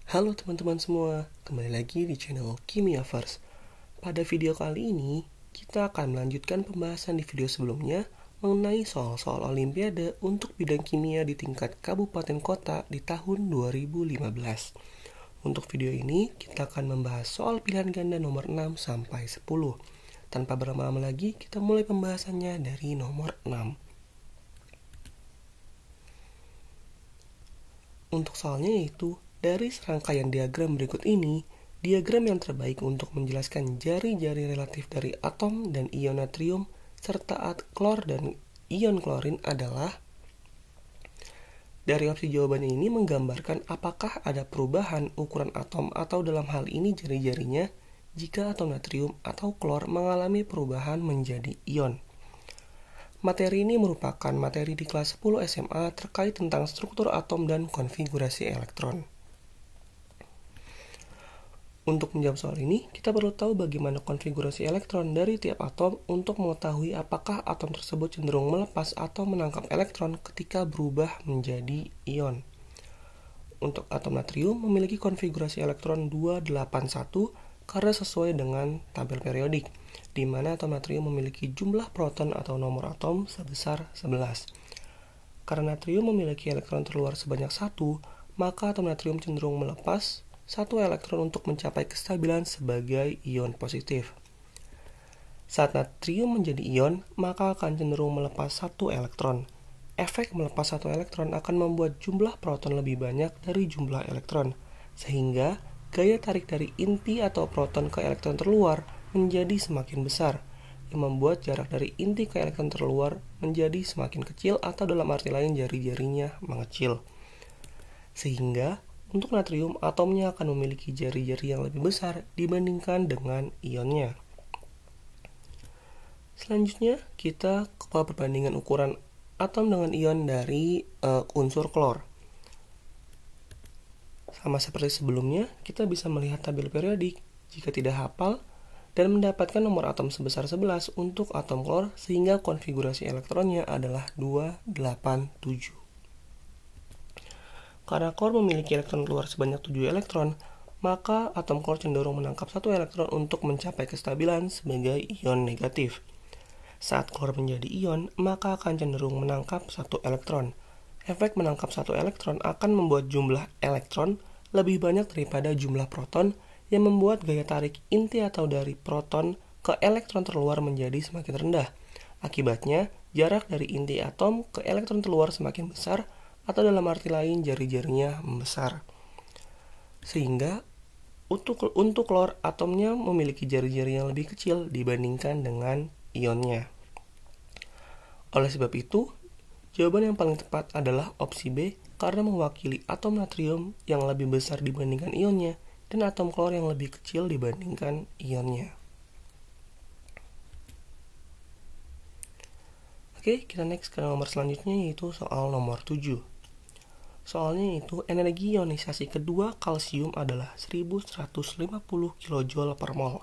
Halo teman-teman semua, kembali lagi di channel Kimiaverse. Pada video kali ini, kita akan melanjutkan pembahasan di video sebelumnya mengenai soal-soal olimpiade untuk bidang kimia di tingkat kabupaten kota di tahun 2015. Untuk video ini, kita akan membahas soal pilihan ganda nomor 6 sampai 10. Tanpa berlama-lama lagi, kita mulai pembahasannya dari nomor 6. Untuk soalnya yaitu, dari serangkaian diagram berikut ini, diagram yang terbaik untuk menjelaskan jari-jari relatif dari atom dan ion natrium serta klor dan ion klorin adalah. Dari opsi jawabannya ini menggambarkan apakah ada perubahan ukuran atom atau dalam hal ini jari-jarinya jika atom natrium atau klor mengalami perubahan menjadi ion. Materi ini merupakan materi di kelas 10 SMA terkait tentang struktur atom dan konfigurasi elektron. Untuk menjawab soal ini, kita perlu tahu bagaimana konfigurasi elektron dari tiap atom untuk mengetahui apakah atom tersebut cenderung melepas atau menangkap elektron ketika berubah menjadi ion. Untuk atom natrium memiliki konfigurasi elektron 281 karena sesuai dengan tabel periodik, di mana atom natrium memiliki jumlah proton atau nomor atom sebesar 11. Karena natrium memiliki elektron terluar sebanyak 1, maka atom natrium cenderung melepas 1 elektron untuk mencapai kestabilan sebagai ion positif. Saat natrium menjadi ion, maka akan cenderung melepas 1 elektron. Efek melepas 1 elektron akan membuat jumlah proton lebih banyak dari jumlah elektron, sehingga gaya tarik dari inti atau proton ke elektron terluar menjadi semakin besar, yang membuat jarak dari inti ke elektron terluar menjadi semakin kecil atau dalam arti lain jari-jarinya mengecil. Sehingga untuk natrium, atomnya akan memiliki jari-jari yang lebih besar dibandingkan dengan ionnya. Selanjutnya, kita ke perbandingan ukuran atom dengan ion dari unsur klor. Sama seperti sebelumnya, kita bisa melihat tabel periodik jika tidak hafal dan mendapatkan nomor atom sebesar 11 untuk atom klor sehingga konfigurasi elektronnya adalah 287. Karena klor memiliki elektron keluar sebanyak 7 elektron, maka atom klor cenderung menangkap 1 elektron untuk mencapai kestabilan sebagai ion negatif. Saat klor menjadi ion, maka akan cenderung menangkap 1 elektron. Efek menangkap 1 elektron akan membuat jumlah elektron lebih banyak daripada jumlah proton yang membuat gaya tarik inti atau dari proton ke elektron terluar menjadi semakin rendah. Akibatnya, jarak dari inti atom ke elektron terluar semakin besar atau dalam arti lain jari-jarinya membesar. Sehingga untuk klor atomnya memiliki jari-jari yang lebih kecil dibandingkan dengan ionnya. Oleh sebab itu, jawaban yang paling tepat adalah opsi B karena mewakili atom natrium yang lebih besar dibandingkan ionnya dan atom klor yang lebih kecil dibandingkan ionnya. Oke, kita next ke nomor selanjutnya yaitu soal nomor 7. Soalnya yaitu energi ionisasi kedua kalsium adalah 1150 kJ per mol.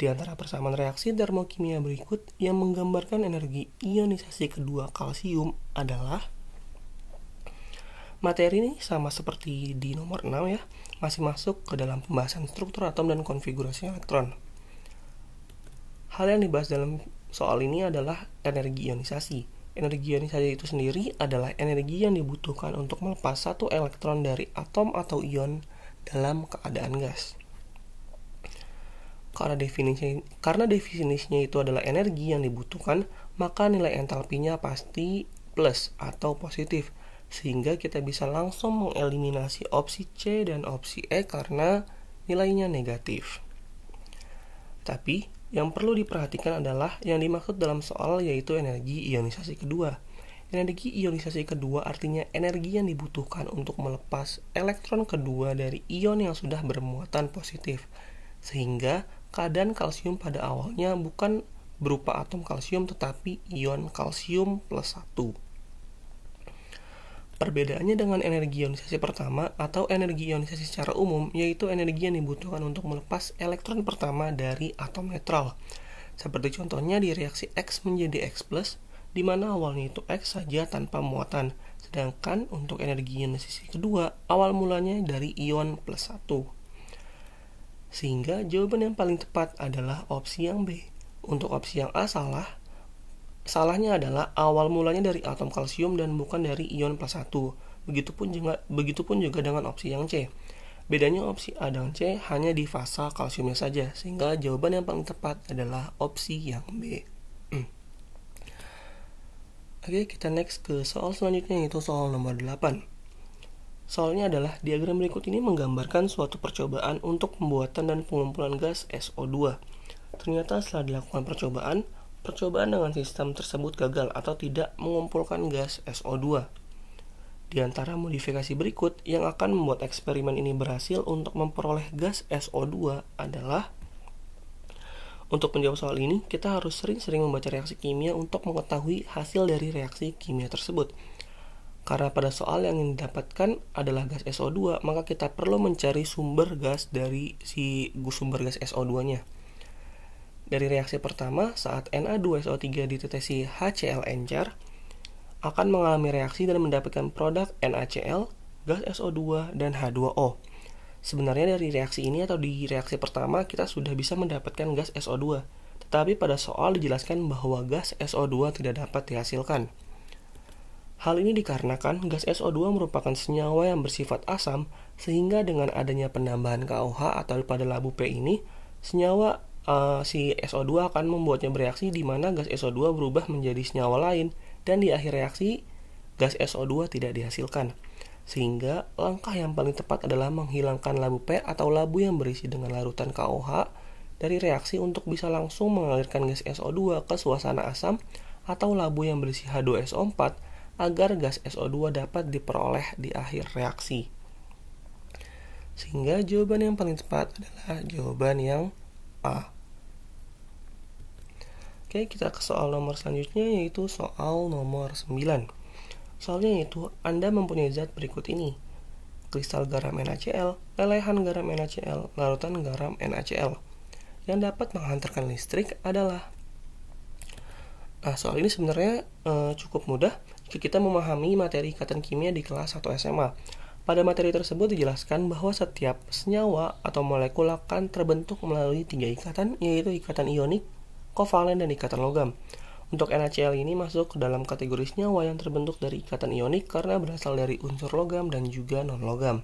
Di antara persamaan reaksi termokimia berikut yang menggambarkan energi ionisasi kedua kalsium adalah. Materi ini sama seperti di nomor 6 ya, masih masuk ke dalam pembahasan struktur atom dan konfigurasi elektron. Hal yang dibahas dalam soal ini adalah energi ionisasi. Energi ionisasi itu sendiri adalah energi yang dibutuhkan untuk melepas 1 elektron dari atom atau ion dalam keadaan gas. Karena definisinya itu adalah energi yang dibutuhkan, maka nilai entalpinya pasti plus atau positif, sehingga kita bisa langsung mengeliminasi opsi C dan opsi E karena nilainya negatif. Tapi, yang perlu diperhatikan adalah yang dimaksud dalam soal yaitu energi ionisasi kedua. Energi ionisasi kedua artinya energi yang dibutuhkan untuk melepas elektron kedua dari ion yang sudah bermuatan positif. Sehingga keadaan kalsium pada awalnya bukan berupa atom kalsium tetapi ion kalsium plus 1. Perbedaannya dengan energi ionisasi pertama atau energi ionisasi secara umum yaitu energi yang dibutuhkan untuk melepas elektron pertama dari atom netral. Seperti contohnya di reaksi X menjadi X+, di mana awalnya itu X saja tanpa muatan, Sedangkan untuk energi ionisasi sisi kedua, awal mulanya dari ion +1. Sehingga jawaban yang paling tepat adalah opsi yang B. Untuk opsi yang A salahnya adalah awal mulanya dari atom kalsium dan bukan dari ion +1. Begitupun juga dengan opsi yang C. Bedanya opsi A dan C hanya di fasa kalsiumnya saja, sehingga jawaban yang paling tepat adalah opsi yang B. Oke, kita next ke soal selanjutnya, yaitu soal nomor 8. Soalnya adalah diagram berikut ini menggambarkan suatu percobaan untuk pembuatan dan pengumpulan gas SO2. Ternyata setelah dilakukan percobaan dengan sistem tersebut gagal atau tidak mengumpulkan gas SO2. Di antara modifikasi berikut yang akan membuat eksperimen ini berhasil untuk memperoleh gas SO2 adalah: untuk menjawab soal ini, kita harus sering-sering membaca reaksi kimia untuk mengetahui hasil dari reaksi kimia tersebut. Karena pada soal yang ingin didapatkan adalah gas SO2, maka kita perlu mencari sumber gas dari sumber gas SO2-nya. Dari reaksi pertama, saat Na2SO3 ditetesi HCl encer, akan mengalami reaksi dan mendapatkan produk NaCl, gas SO2, dan H2O. Sebenarnya dari reaksi ini atau di reaksi pertama kita sudah bisa mendapatkan gas SO2, tetapi pada soal dijelaskan bahwa gas SO2 tidak dapat dihasilkan. Hal ini dikarenakan gas SO2 merupakan senyawa yang bersifat asam, sehingga dengan adanya penambahan KOH atau pada labu P ini, senyawa si SO2 akan membuatnya bereaksi di mana gas SO2 berubah menjadi senyawa lain, dan di akhir reaksi gas SO2 tidak dihasilkan. Sehingga langkah yang paling tepat adalah menghilangkan labu P atau labu yang berisi dengan larutan KOH dari reaksi untuk bisa langsung mengalirkan gas SO2 ke suasana asam atau labu yang berisi H2SO4 agar gas SO2 dapat diperoleh di akhir reaksi. Sehingga jawaban yang paling tepat adalah jawaban yang A. Oke, kita ke soal nomor selanjutnya, yaitu soal nomor 9. Soalnya yaitu Anda mempunyai zat berikut ini: kristal garam NaCl, lelehan garam NaCl, larutan garam NaCl. Yang dapat menghantarkan listrik adalah... Nah, soal ini sebenarnya cukup mudah jika kita memahami materi ikatan kimia di kelas 1 SMA. Pada materi tersebut dijelaskan bahwa setiap senyawa atau molekul akan terbentuk melalui 3 ikatan, yaitu ikatan ionik, kovalen, dan ikatan logam. Untuk NaCl ini masuk ke dalam kategori senyawa yang terbentuk dari ikatan ionik karena berasal dari unsur logam dan juga non-logam.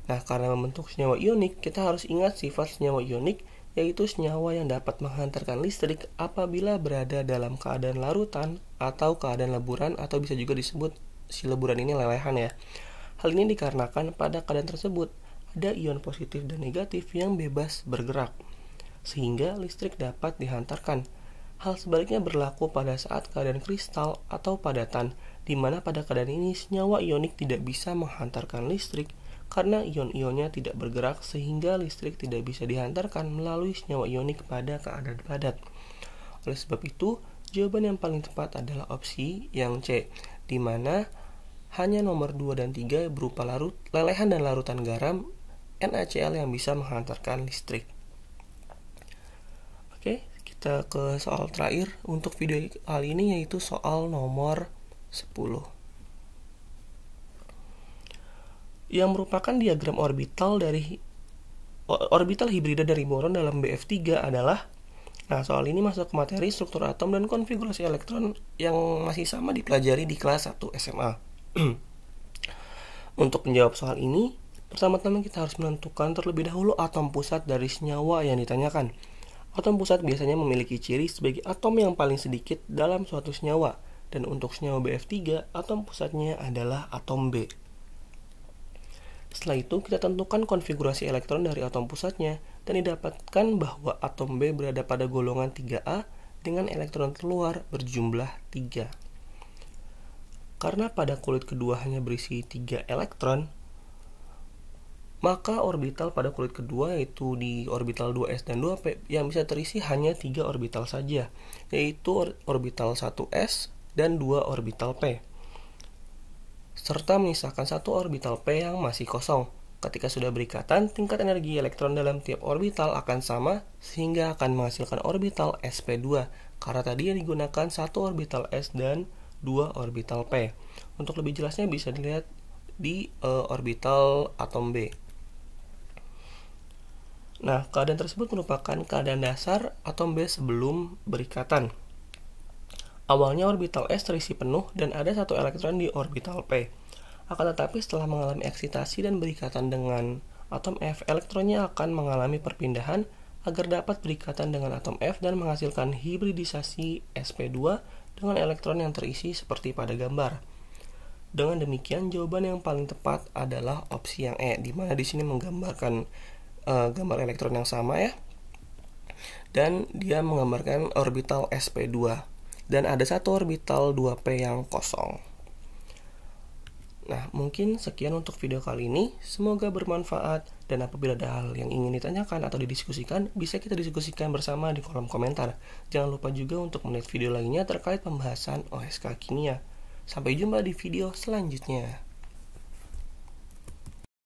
Nah, karena membentuk senyawa ionik, kita harus ingat sifat senyawa ionik, yaitu senyawa yang dapat menghantarkan listrik apabila berada dalam keadaan larutan atau keadaan leburan, atau bisa juga disebut si leburan ini lelehan ya. Hal ini dikarenakan pada keadaan tersebut ada ion positif dan negatif yang bebas bergerak, sehingga listrik dapat dihantarkan. Hal sebaliknya berlaku pada saat keadaan kristal atau padatan, di mana pada keadaan ini senyawa ionik tidak bisa menghantarkan listrik karena ion-ionnya tidak bergerak, sehingga listrik tidak bisa dihantarkan melalui senyawa ionik pada keadaan padat. Oleh sebab itu, jawaban yang paling tepat adalah opsi yang C, di mana hanya nomor 2 dan 3 berupa lelehan dan larutan garam NaCl yang bisa menghantarkan listrik. Oke, kita ke soal terakhir untuk video kali ini, yaitu soal nomor 10. Yang merupakan diagram orbital hibrida dari boron dalam BF3 adalah... Nah, soal ini masuk ke materi struktur atom dan konfigurasi elektron yang masih sama dipelajari di kelas 1 SMA. Untuk menjawab soal ini, pertama-tama kita harus menentukan terlebih dahulu atom pusat dari senyawa yang ditanyakan. Atom pusat biasanya memiliki ciri sebagai atom yang paling sedikit dalam suatu senyawa, dan untuk senyawa BF3, atom pusatnya adalah atom B. Setelah itu, kita tentukan konfigurasi elektron dari atom pusatnya, dan didapatkan bahwa atom B berada pada golongan 3A dengan elektron keluar berjumlah 3. Karena pada kulit kedua hanya berisi 3 elektron, maka orbital pada kulit kedua, yaitu di orbital 2s dan 2p, yang bisa terisi hanya 3 orbital saja, yaitu orbital 1s dan 2 orbital p, serta menyisakan 1 orbital p yang masih kosong. Ketika sudah berikatan, tingkat energi elektron dalam tiap orbital akan sama, sehingga akan menghasilkan orbital sp2, karena tadi yang digunakan 1 orbital s dan 2 orbital p. Untuk lebih jelasnya bisa dilihat di orbital atom B. Nah, keadaan tersebut merupakan keadaan dasar atom B sebelum berikatan. Awalnya orbital S terisi penuh dan ada satu elektron di orbital P. Akan tetapi setelah mengalami eksitasi dan berikatan dengan atom F, elektronnya akan mengalami perpindahan agar dapat berikatan dengan atom F dan menghasilkan hibridisasi sp2 dengan elektron yang terisi seperti pada gambar. Dengan demikian, jawaban yang paling tepat adalah opsi yang E, di mana di sini menggambarkan gambar elektron yang sama ya. Dan dia menggambarkan orbital sp2 dan ada satu orbital 2p yang kosong. Nah, mungkin sekian untuk video kali ini. Semoga bermanfaat, dan apabila ada hal yang ingin ditanyakan atau didiskusikan, bisa kita diskusikan bersama di kolom komentar. Jangan lupa juga untuk melihat video lainnya terkait pembahasan OSK kimia. Sampai jumpa di video selanjutnya.